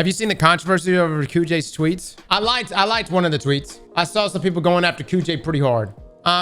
Have you seen the controversy over Kujay's tweets? I liked one of the tweets. I saw some people going after Kujay pretty hard.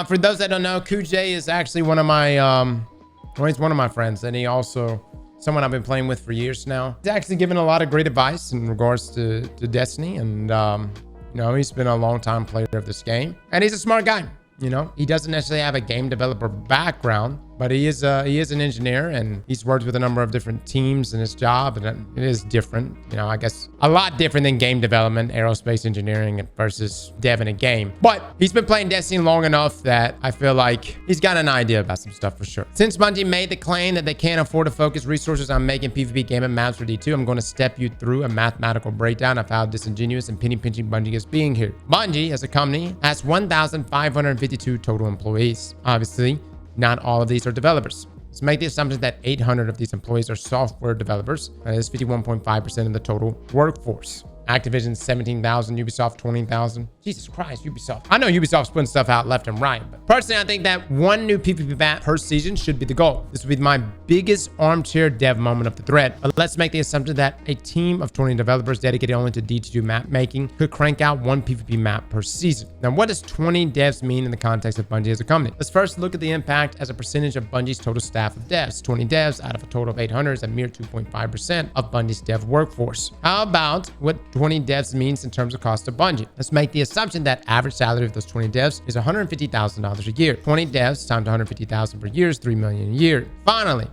For those that don't know, Kujay is actually one of my, well, he's one of my friends, and he also someone I've been playing with for years now. He's actually given a lot of great advice in regards to Destiny, and you know, he's been a long time player of this game, and he's a smart guy. You know, he doesn't necessarily have a game developer background, but he is an engineer, and he's worked with a number of different teams in his job, and it is different. You know, I guess a lot different than game development, aerospace engineering versus dev in a game. But he's been playing Destiny long enough that I feel like he's got an idea about some stuff for sure. Since Bungie made the claim that they can't afford to focus resources on making PvP game and maps for D2, I'm going to step you through a mathematical breakdown of how disingenuous and penny-pinching Bungie is being here. Bungie, as a company, has 1,552 total employees. Obviously, not all of these are developers. Let's make the assumption that 800 of these employees are software developers. That is 51.5% of the total workforce. Activision 17,000, Ubisoft 20,000. Jesus Christ, Ubisoft. I know Ubisoft's putting stuff out left and right, but personally, I think that one new PvP map per season should be the goal. This would be my biggest armchair dev moment of the thread. But let's make the assumption that a team of 20 developers dedicated only to D2 map making could crank out one PvP map per season. Now, what does 20 devs mean in the context of Bungie as a company? Let's first look at the impact as a percentage of Bungie's total staff of devs. 20 devs out of a total of 800 is a mere 2.5% of Bungie's dev workforce. How about what 20 devs means in terms of cost of Bungie? Let's make the assumption that average salary of those 20 devs is $150,000 a year. 20 devs times $150,000 per year is $3 million a year. Finally,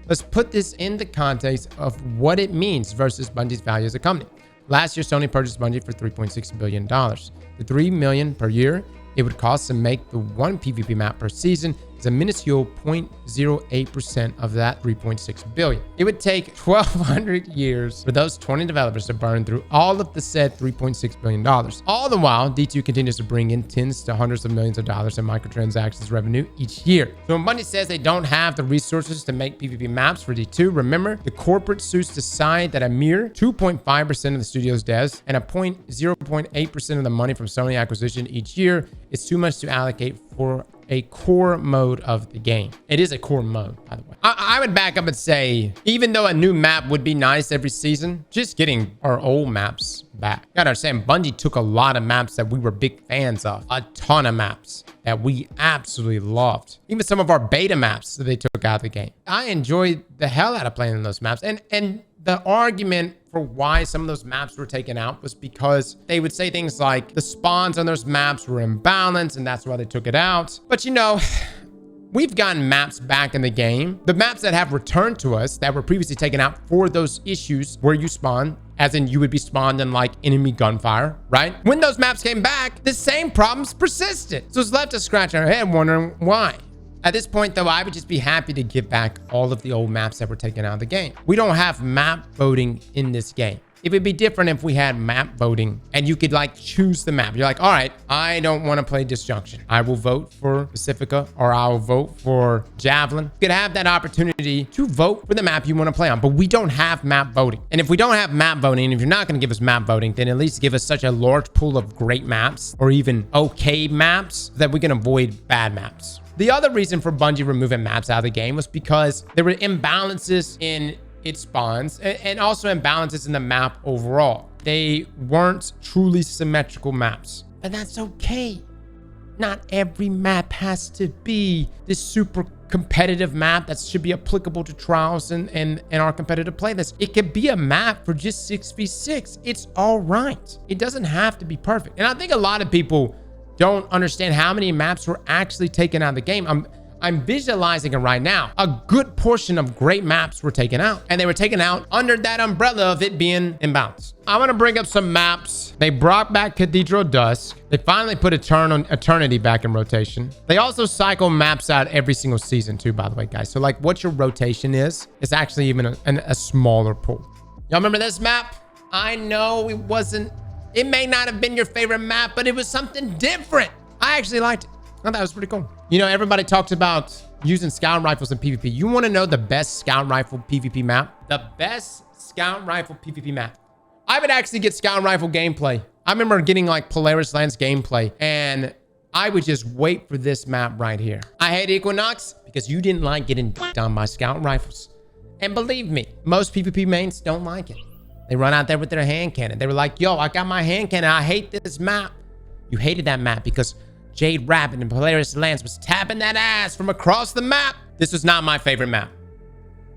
let's put this in the context of what it means versus Bungie's value as a company. Last year, Sony purchased Bungie for $3.6 billion. The $3 million per year it would cost to make the one PvP map per season is a minuscule 0.08% of that 3.6 billion. It would take 1,200 years for those 20 developers to burn through all of the said $3.6 billion. All the while, D2 continues to bring in tens to hundreds of millions of dollars in microtransactions revenue each year. So when Bungie says they don't have the resources to make PvP maps for D2, remember, the corporate suits decide that a mere 2.5% of the studio's devs and a 0.8% of the money from Sony acquisition each year is too much to allocate for a core mode of the game. It is a core mode, by the way. I would back up and say, even though a new map would be nice every season, just getting our old maps back. You gotta understand, Bungie took a lot of maps that we were big fans of. A ton of maps that we absolutely loved. Even some of our beta maps that they took out of the game. I enjoyed the hell out of playing in those maps. And the argument for why some of those maps were taken out was because they would say things like the spawns on those maps were imbalanced and that's why they took it out. But you know, we've gotten maps back in the game. The maps that have returned to us that were previously taken out for those issues where you spawn, as in you would be spawned in like enemy gunfire, right? When those maps came back, the same problems persisted. So it's left us scratching our head wondering why. At this point, though, I would just be happy to give back all of the old maps that were taken out of the game. We don't have map voting in this game. It would be different if we had map voting and you could like choose the map. You're like, all right, I don't want to play Disjunction. I will vote for Pacifica or I'll vote for Javelin. You could have that opportunity to vote for the map you want to play on, but we don't have map voting. And if we don't have map voting, if you're not going to give us map voting, then at least give us such a large pool of great maps or even okay maps that we can avoid bad maps. The other reason for Bungie removing maps out of the game was because there were imbalances in its spawns and also imbalances in the map overall. They weren't truly symmetrical maps, but that's okay. Not every map has to be this super competitive map that should be applicable to trials and our competitive playlist. It could be a map for just 6v6. It's all right. It doesn't have to be perfect. And I think a lot of people don't understand how many maps were actually taken out of the game. I'm visualizing it right now. A good portion of great maps were taken out, and they were taken out under that umbrella of it being imbalanced. I want to bring up some maps. They brought back Cathedral Dusk. They finally put Eternity back in rotation. They also cycle maps out every single season too, by the way, guys. So like what your rotation is actually even a smaller pool. Y'all remember this map? I know it may not have been your favorite map, but it was something different. I actually liked it. I thought that was pretty cool. You know, everybody talks about using scout rifles in PvP. You want to know the best scout rifle PvP map? The best scout rifle PvP map. I would actually get scout rifle gameplay. I remember getting like Polaris Lance gameplay, and I would just wait for this map right here. I hate Equinox because you didn't like getting done by scout rifles. And believe me, most PvP mains don't like it. They run out there with their hand cannon. They were like, yo, I got my hand cannon. I hate this map. You hated that map because Jade Rabbit and Polaris Lance was tapping that ass from across the map. This was not my favorite map.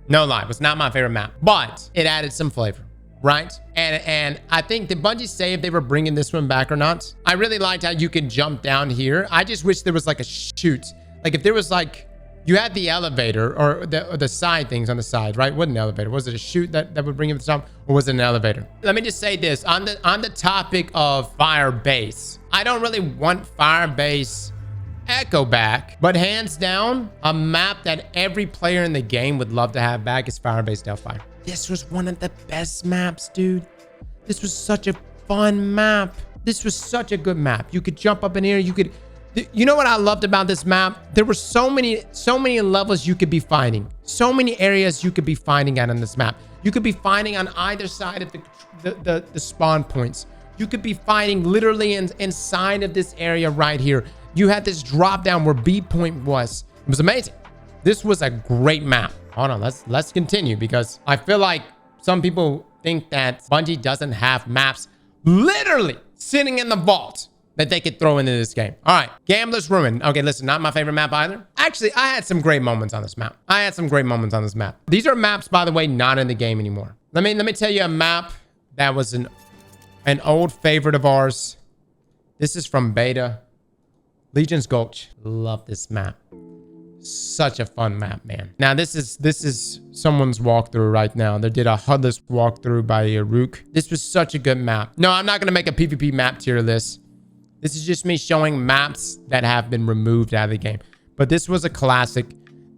No lie, it was not my favorite map, but it added some flavor, right? And I think, did Bungie say if they were bringing this one back or not? I really liked how you could jump down here. I just wish there was like a chute. Like if there was like, you had the elevator or the side things on the side, right? Wasn't an elevator. Was it a chute that would bring you to the top, or was it an elevator? Let me just say this on the topic of Firebase. I don't really want Firebase Echo back, but hands down, a map that every player in the game would love to have back is Firebase Delphi. This was one of the best maps, dude. This was such a fun map. This was such a good map. You could jump up in here. You know what I loved about this map? There were so many levels you could be fighting. So many areas you could be fighting at on this map. You could be fighting on either side of the spawn points. You could be fighting literally inside of this area right here. You had this drop down where B point was. It was amazing. This was a great map. Hold on, let's continue, because I feel like some people think that Bungie doesn't have maps literally sitting in the vault that they could throw into this game. All right, Gambler's Ruin. Okay, listen, not my favorite map either. Actually, I had some great moments on this map. These are maps, by the way, not in the game anymore. Let me tell you a map that was an old favorite of ours. This is from beta. Legion's Gulch. Love this map. Such a fun map, man. Now, this is someone's walkthrough right now. They did a HUDless walkthrough by Rook. This was such a good map. No, I'm not going to make a PvP map tier list. This is just me showing maps that have been removed out of the game. But this was a classic.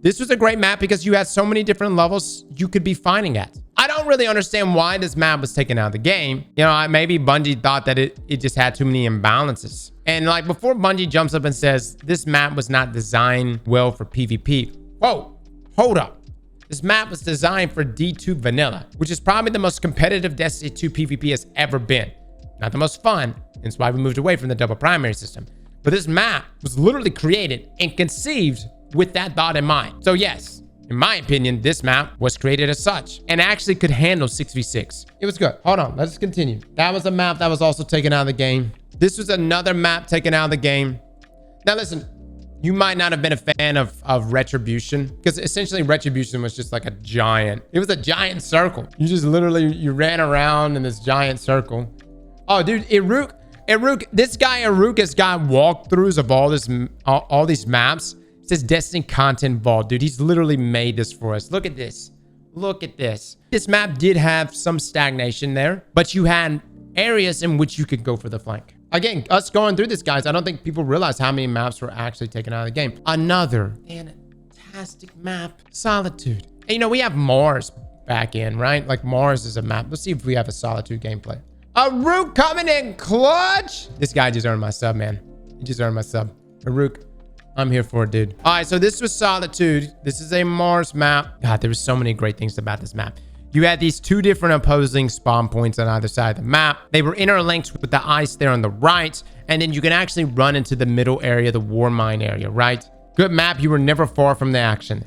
This was a great map because you had so many different levels you could be fighting at. I don't really understand why this map was taken out of the game. You know, maybe Bungie thought that it just had too many imbalances. And like before Bungie jumps up and says, this map was not designed well for PvP. Whoa, hold up. This map was designed for D2 vanilla, which is probably the most competitive Destiny 2 PvP has ever been. Not the most fun, hence why we moved away from the double primary system. But this map was literally created and conceived with that thought in mind. So yes, in my opinion, this map was created as such and actually could handle 6v6. It was good. Hold on, let's continue. That was a map that was also taken out of the game. This was another map taken out of the game. Now listen, you might not have been a fan of Retribution, because essentially Retribution was just like a giant. It was a giant circle. You just literally, you ran around in this giant circle. Oh, dude, Eruk, this guy Eruk has got walkthroughs of all these maps. It says Destiny Content Vault. Dude, he's literally made this for us. Look at this. Look at this. This map did have some stagnation there, but you had areas in which you could go for the flank. Again, us going through this, guys, I don't think people realize how many maps were actually taken out of the game. Another fantastic map, Solitude. And, you know, we have Mars back in, right? Like Mars is a map. Let's see if we have a Solitude gameplay. Aruk coming in clutch. This guy just earned my sub, man. He just earned my sub. Aruk, I'm here for it, dude. All right, so this was Solitude. This is a Mars map. God, there were so many great things about this map. You had these two different opposing spawn points on either side of the map. They were interlinked with the ice there on the right. And then you can actually run into the middle area, the war mine area, right? Good map. You were never far from the action.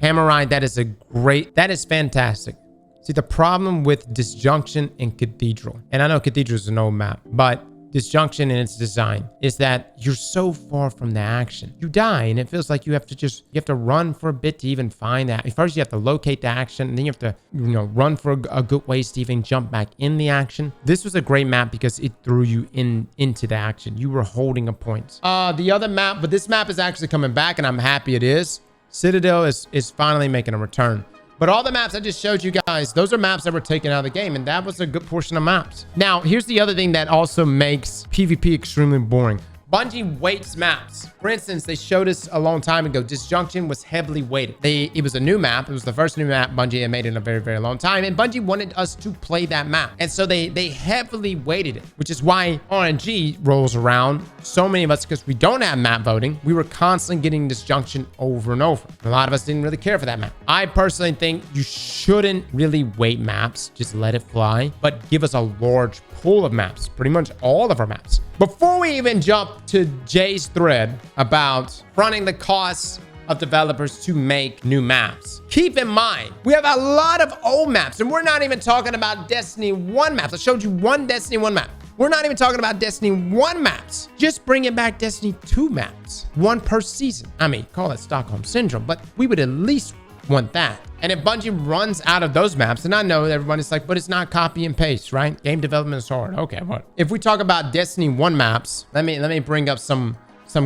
Hammerite, that is fantastic. See, the problem with Disjunction and Cathedral, and I know Cathedral is an old map, but Disjunction in its design is that you're so far from the action. You die, and it feels like you have to run for a bit to even find that. First, you have to locate the action, and then you have to, you know, run for a good ways to even jump back in the action. This was a great map because it threw you into the action. You were holding a point. The other map, but this map is actually coming back, and I'm happy it is. Citadel is finally making a return. But all the maps I just showed you guys, those are maps that were taken out of the game, and that was a good portion of maps. Now, here's the other thing that also makes PvP extremely boring. Bungie weights maps. For instance, they showed us a long time ago, Disjunction was heavily weighted. It was a new map. It was the first new map Bungie had made in a very, very long time. And Bungie wanted us to play that map. And so they heavily weighted it, which is why RNG rolls around. So many of us, because we don't have map voting, we were constantly getting Disjunction over and over. A lot of us didn't really care for that map. I personally think you shouldn't really weight maps. Just let it fly, but give us a large pool of maps, pretty much all of our maps. Before we even jump to Jay's thread about fronting the costs of developers to make new maps. Keep in mind, we have a lot of old maps, and we're not even talking about Destiny 1 maps. I showed you one Destiny 1 map. We're not even talking about Destiny 1 maps. Just bringing back Destiny 2 maps. One per season. I mean, call it Stockholm Syndrome, but we would at least want that. And if Bungie runs out of those maps, and I know everybody's like, but it's not copy and paste, right? Game development is hard. Okay, what? If we talk about Destiny 1 maps, let me bring up some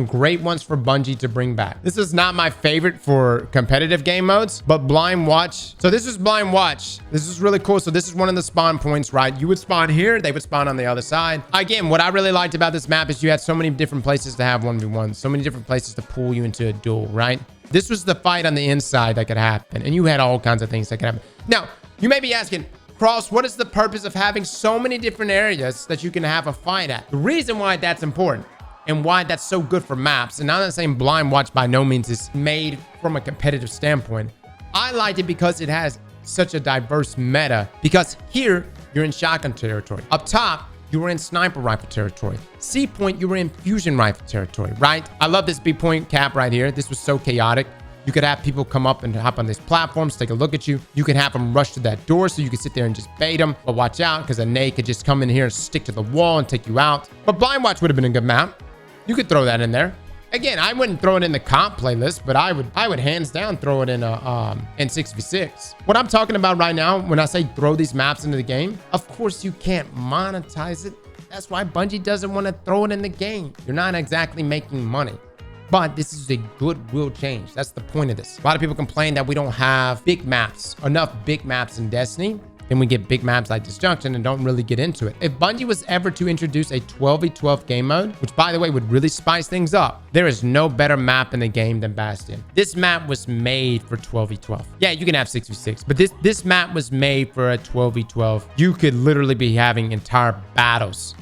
great ones for Bungie to bring back. This is not my favorite for competitive game modes, but Blind Watch. So this is Blind Watch. This is really cool. So this is one of the spawn points, right? You would spawn here, they would spawn on the other side. Again, what I really liked about this map is you had so many different places to have 1v1, so many different places to pull you into a duel, right? This was the fight on the inside that could happen, and you had all kinds of things that could happen. Now, you may be asking, Cross, what is the purpose of having so many different areas that you can have a fight at? The reason why that's important and why that's so good for maps, and I'm not saying Blind Watch by no means is made from a competitive standpoint. I liked it because it has such a diverse meta, because here you're in shotgun territory. Up top, you were in sniper rifle territory. C point, you were in fusion rifle territory, right? I love this B point cap right here. This was so chaotic. You could have people come up and hop on these platforms, take a look at you. You can have them rush to that door so you can sit there and just bait them. But watch out, because a nade could just come in here and stick to the wall and take you out. But Blind Watch would have been a good map. You could throw that in there. Again, I wouldn't throw it in the comp playlist, but I would hands down throw it in a in 6v6. What I'm talking about right now, when I say throw these maps into the game, of course you can't monetize it. That's why Bungie doesn't want to throw it in the game. You're not exactly making money. But this is a goodwill change. That's the point of this. A lot of people complain that we don't have big maps, enough big maps in Destiny. Then we get big maps like Disjunction and don't really get into it. If Bungie was ever to introduce a 12v12 game mode, which by the way would really spice things up, there is no better map in the game than Bastion. This map was made for 12v12. Yeah, you can have 6v6, but this map was made for a 12v12. You could literally be having entire battles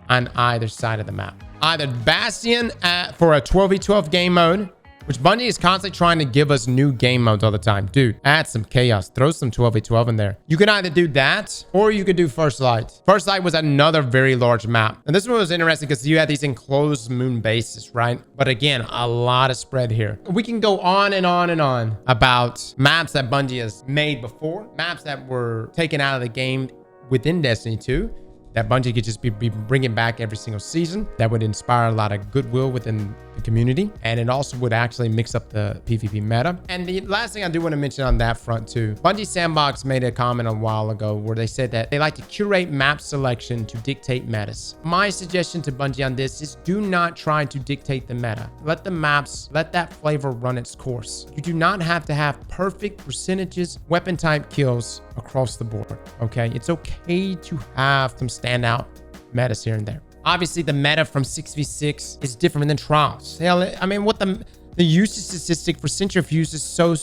on either side of the map. Either Bastion for a 12v12 game mode, which Bungie is constantly trying to give us new game modes all the time. Dude, add some chaos. Throw some 12v12 in there. You can either do that or you could do First Light. First Light was another very large map. And this one was interesting because you had these enclosed moon bases, right? But again, a lot of spread here. We can go on and on and on about maps that Bungie has made before, maps that were taken out of the game within Destiny 2. That Bungie could just be bringing back every single season. That would inspire a lot of goodwill within the community. And it also would actually mix up the PvP meta. And the last thing I do want to mention on that front too, Bungie Sandbox made a comment a while ago where they said that they like to curate map selection to dictate metas. My suggestion to Bungie on this is do not try to dictate the meta. Let the maps, let that flavor run its course. You do not have to have perfect percentages, weapon type kills across the board, okay? It's okay to have some standout metas here and there. Obviously, the meta from 6v6 is different than Trials. Hell, I mean, what the usage statistic for Centrifuge is so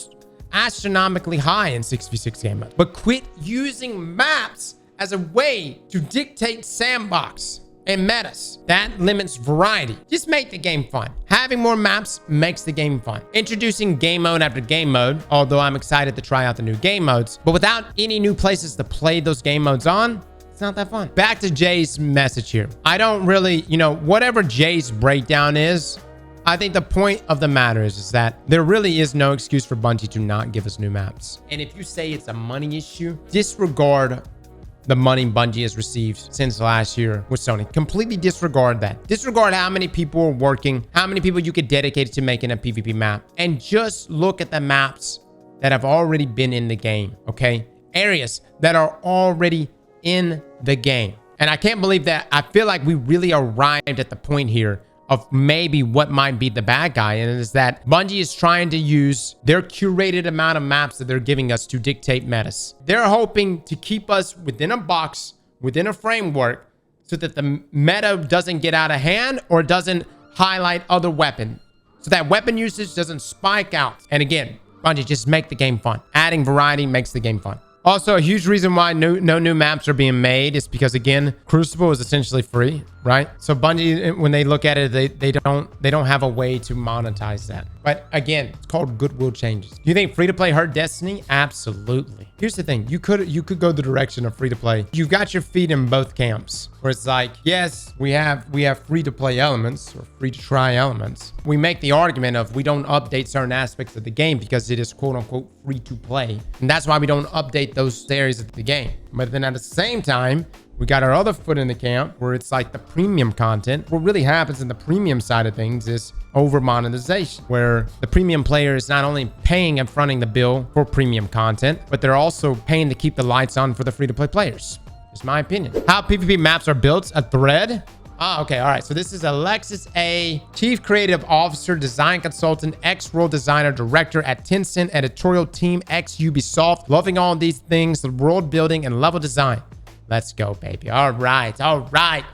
astronomically high in 6v6 game mode. But quit using maps as a way to dictate sandbox and metas. That limits variety. Just make the game fun. Having more maps makes the game fun. Introducing game mode after game mode, although I'm excited to try out the new game modes, but without any new places to play those game modes on, it's not that fun. Back to Jay's message here. I don't really, whatever Jay's breakdown is, I think the point of the matter is that there really is no excuse for Bungie to not give us new maps. And if you say it's a money issue, disregard the money Bungie has received since last year with Sony. Completely disregard that. Disregard how many people are working, how many people you could dedicate to making a PvP map, and just look at the maps that have already been in the game, okay? Areas that are already in the game. And I can't believe that. I feel like we really arrived at the point here of maybe what might be the bad guy, and it is that Bungie is trying to use their curated amount of maps that they're giving us to dictate metas. They're hoping to keep us within a box, within a framework, so that the meta doesn't get out of hand or doesn't highlight other weapons, so that weapon usage doesn't spike out. And again, Bungie, just make the game fun. Adding variety makes the game fun. Also, a huge reason why no new maps are being made is because, again, Crucible is essentially free, right? So Bungie, when they look at it, they don't have a way to monetize that. But again, it's called goodwill changes. Do you think free-to-play hurt Destiny? Absolutely. Here's the thing. You could go the direction of free-to-play. You've got your feet in both camps, where it's like, yes, we have free-to-play elements or free-to-try elements. We make the argument of we don't update certain aspects of the game because it is quote-unquote free-to-play. And that's why we don't update those areas of the game. But then at the same time, we got our other foot in the camp where it's like the premium content. What really happens in the premium side of things is over monetization, where the premium player is not only paying and fronting the bill for premium content, but they're also paying to keep the lights on for the free-to-play players. It's my opinion. How PvP maps are built, a thread. Okay. All right. So this is Alexis A, Chief Creative Officer, Design Consultant, ex-Role Designer, Director at Tencent, Editorial Team, ex-Ubisoft. Loving all these things, the world building and level design. Let's go, baby. All right.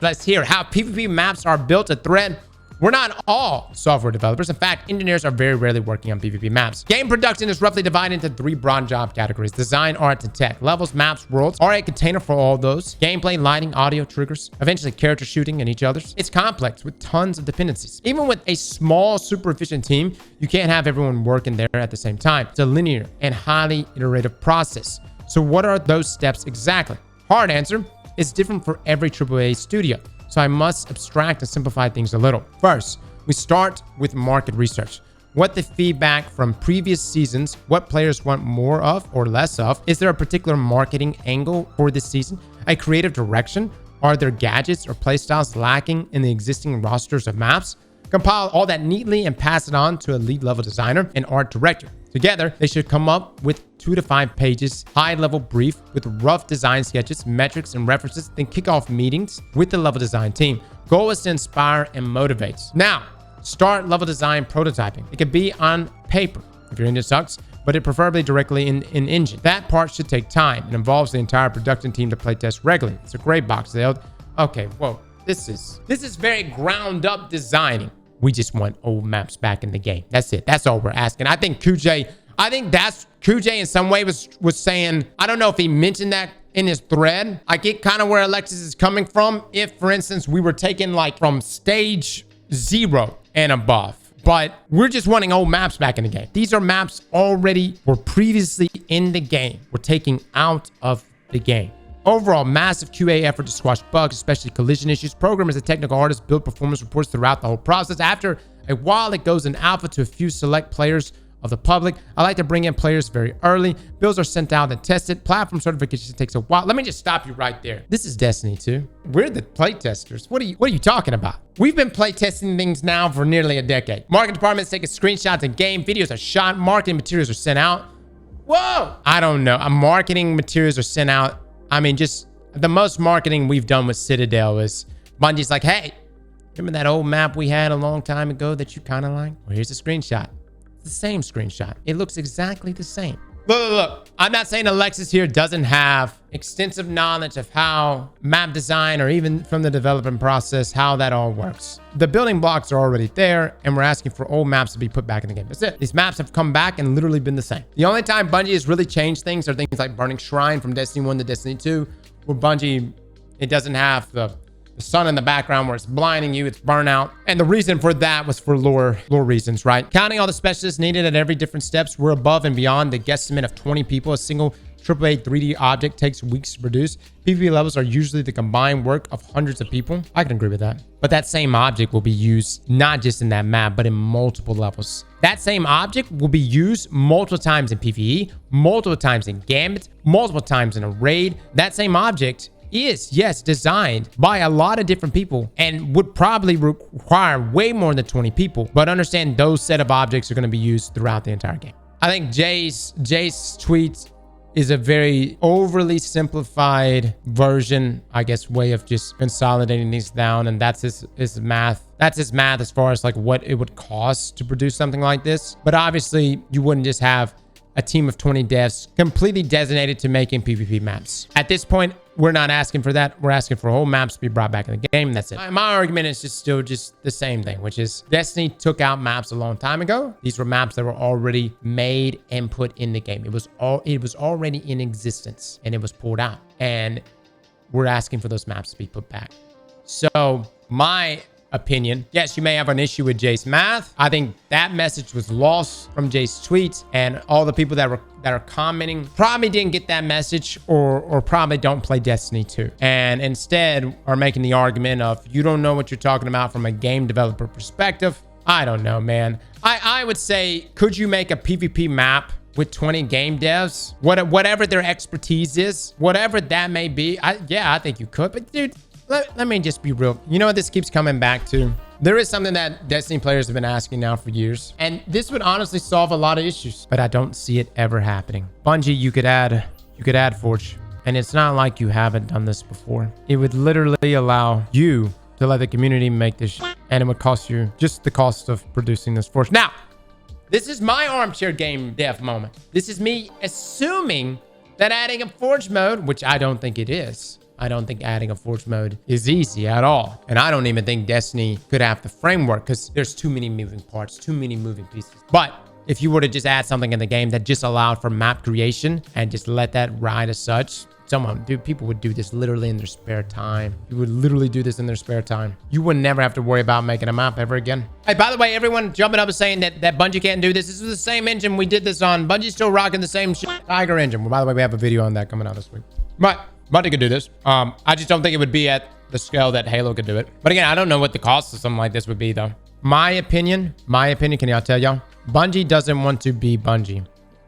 Let's hear how PvP maps are built, a thread. We're not all software developers. In fact, engineers are very rarely working on PvP maps. Game production is roughly divided into 3 broad job categories: design, art, and tech. Levels, maps, worlds are a container for all those. Gameplay, lighting, audio, triggers, eventually character shooting and each other's. It's complex with tons of dependencies. Even with a small, super efficient team, you can't have everyone working there at the same time. It's a linear and highly iterative process. So what are those steps exactly? Hard answer, it's different for every AAA studio. So I must abstract and simplify things a little. First, we start with market research. What the feedback from previous seasons, what players want more of or less of. Is there a particular marketing angle for this season? A creative direction? Are there gadgets or playstyles lacking in the existing rosters of maps? Compile all that neatly and pass it on to a lead level designer and art director. Together, they should come up with 2 to 5 pages, high-level brief with rough design sketches, metrics, and references, then kick off meetings with the level design team. Goal is to inspire and motivate. Now, start level design prototyping. It could be on paper if your engine sucks, but it preferably directly in engine. That part should take time. It involves the entire production team to playtest regularly. It's a gray box. Okay, whoa. This is very ground up designing. We just want old maps back in the game. That's it. That's all we're asking. I think Kujay in some way was saying, I don't know if he mentioned that in his thread. I get kind of where Alexis is coming from. If, for instance, we were taking like from stage 0 and above, but we're just wanting old maps back in the game. These are maps already were previously in the game. We're taking out of the game. Overall, massive QA effort to squash bugs, especially collision issues. Programmers and technical artists build performance reports throughout the whole process. After a while, it goes in alpha to a few select players of the public. I like to bring in players very early. Builds are sent out and tested. Platform certification takes a while. Let me just stop you right there. This is Destiny 2. We're the playtesters. What are you talking about? We've been playtesting things now for nearly a decade. Marketing departments taking screenshots in game. Videos are shot. Marketing materials are sent out. Whoa! I don't know. Marketing materials are sent out. I mean, just the most marketing we've done with Citadel is Bungie's like, hey, remember that old map we had a long time ago that you kind of like? Well, here's a screenshot. It's the same screenshot. It looks exactly the same. Look. I'm not saying Alexis here doesn't have extensive knowledge of how map design or even from the development process, how that all works. The building blocks are already there, and we're asking for old maps to be put back in the game. That's it. These maps have come back and literally been the same. The only time Bungie has really changed things are things like Burning Shrine from Destiny 1 to Destiny 2, where Bungie, it doesn't have the sun in the background where it's blinding you, it's burnout. And the reason for that was for lore reasons, right? Counting all the specialists needed at every different steps, we're above and beyond the guesstimate of 20 people. A single AAA 3D object takes weeks to produce. PvP levels are usually the combined work of hundreds of people. I can agree with that. But that same object will be used not just in that map, but in multiple levels. That same object will be used multiple times in PvE, multiple times in Gambit, multiple times in a raid. That same object is, yes, designed by a lot of different people and would probably require way more than 20 people. But understand those set of objects are going to be used throughout the entire game. I think Jay's tweet is a very overly simplified version, I guess, way of just consolidating these down. And that's his math. That's his math as far as like what it would cost to produce something like this. But obviously, you wouldn't just have a team of 20 devs completely designated to making PvP maps. At this point, we're not asking for that. We're asking for whole maps to be brought back in the game. That's it. My argument is still the same thing, which is Destiny took out maps a long time ago. These were maps that were already made and put in the game. It was already in existence and it was pulled out. And we're asking for those maps to be put back. So my opinion, yes, you may have an issue with Jay's math. I think that message was lost from Jay's tweets, and all the people that are commenting probably didn't get that message, or probably don't play Destiny 2, and instead are making the argument of, you don't know what you're talking about from a game developer perspective. I don't know, man. I would say, could you make a PvP map with 20 game devs, whatever their expertise is, whatever that may be? Yeah, I think you could. But dude, let me just be real. You know what this keeps coming back to? There is something that Destiny players have been asking now for years, and this would honestly solve a lot of issues, but I don't see it ever happening. Bungie, you could add Forge, and it's not like you haven't done this before. It would literally allow you to let the community make this shit, and it would cost you just the cost of producing this Forge. Now, this is my armchair game dev moment. This is me assuming that adding a Forge mode, which I don't think it is. I don't think adding a Forge mode is easy at all. And I don't even think Destiny could have the framework, because there's too many moving parts, too many moving pieces. But if you were to just add something in the game that just allowed for map creation and just let that ride as such, people would do this literally in their spare time. You would literally do this in their spare time. You would never have to worry about making a map ever again. Hey, by the way, everyone jumping up and saying that Bungie can't do this. This is the same engine we did this on. Bungie's still rocking the same Tiger engine. Well, by the way, we have a video on that coming out this week. But Bungie could do this. I just don't think it would be at the scale that Halo could do it. But again, I don't know what the cost of something like this would be, though. My opinion, can y'all tell y'all? Bungie doesn't want to be Bungie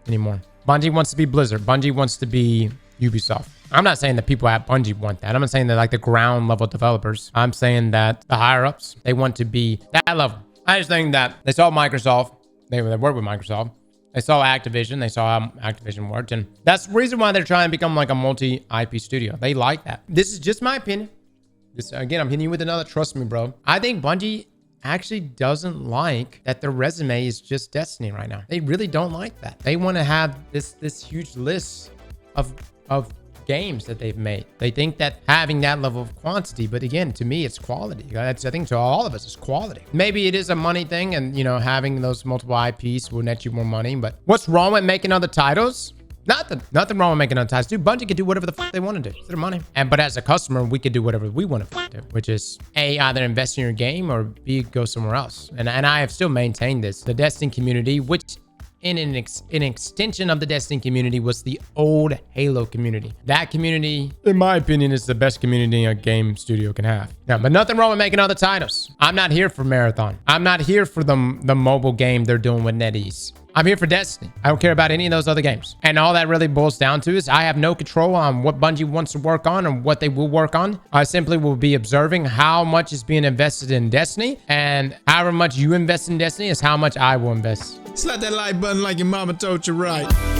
anymore. Bungie wants to be Blizzard. Bungie wants to be Ubisoft. I'm not saying that people at Bungie want that. I'm not saying that like the ground level developers. I'm saying that the higher ups, they want to be that level. I just think that they saw Microsoft. They work with Microsoft. They saw Activision. They saw how Activision worked. And that's the reason why they're trying to become like a multi-IP studio. They like that. This is just my opinion. Again, I'm hitting you with another. Trust me, bro. I think Bungie actually doesn't like that their resume is just Destiny right now. They really don't like that. They want to have this huge list of games that they've made. They think that having that level of quantity, but again, to me, it's quality. I think to all of us, it's quality. Maybe it is a money thing, and you know, having those multiple IPs will net you more money. But what's wrong with making other titles? Nothing wrong with making other titles. Dude, Bungie can do whatever the fuck they want to do. It's their money. But as a customer, we could do whatever we want to do, which is A, either invest in your game, or B, go somewhere else. And I have still maintained this. The Destiny community, which in an extension of the Destiny community, was the old Halo community. That community, in my opinion, is the best community a game studio can have. Yeah, but nothing wrong with making other titles. I'm not here for Marathon. I'm not here for the mobile game they're doing with NetEase. I'm here for Destiny. I don't care about any of those other games. And all that really boils down to is I have no control on what Bungie wants to work on or what they will work on. I simply will be observing how much is being invested in Destiny, and however much you invest in Destiny is how much I will invest. Slap that like button like your mama told you right.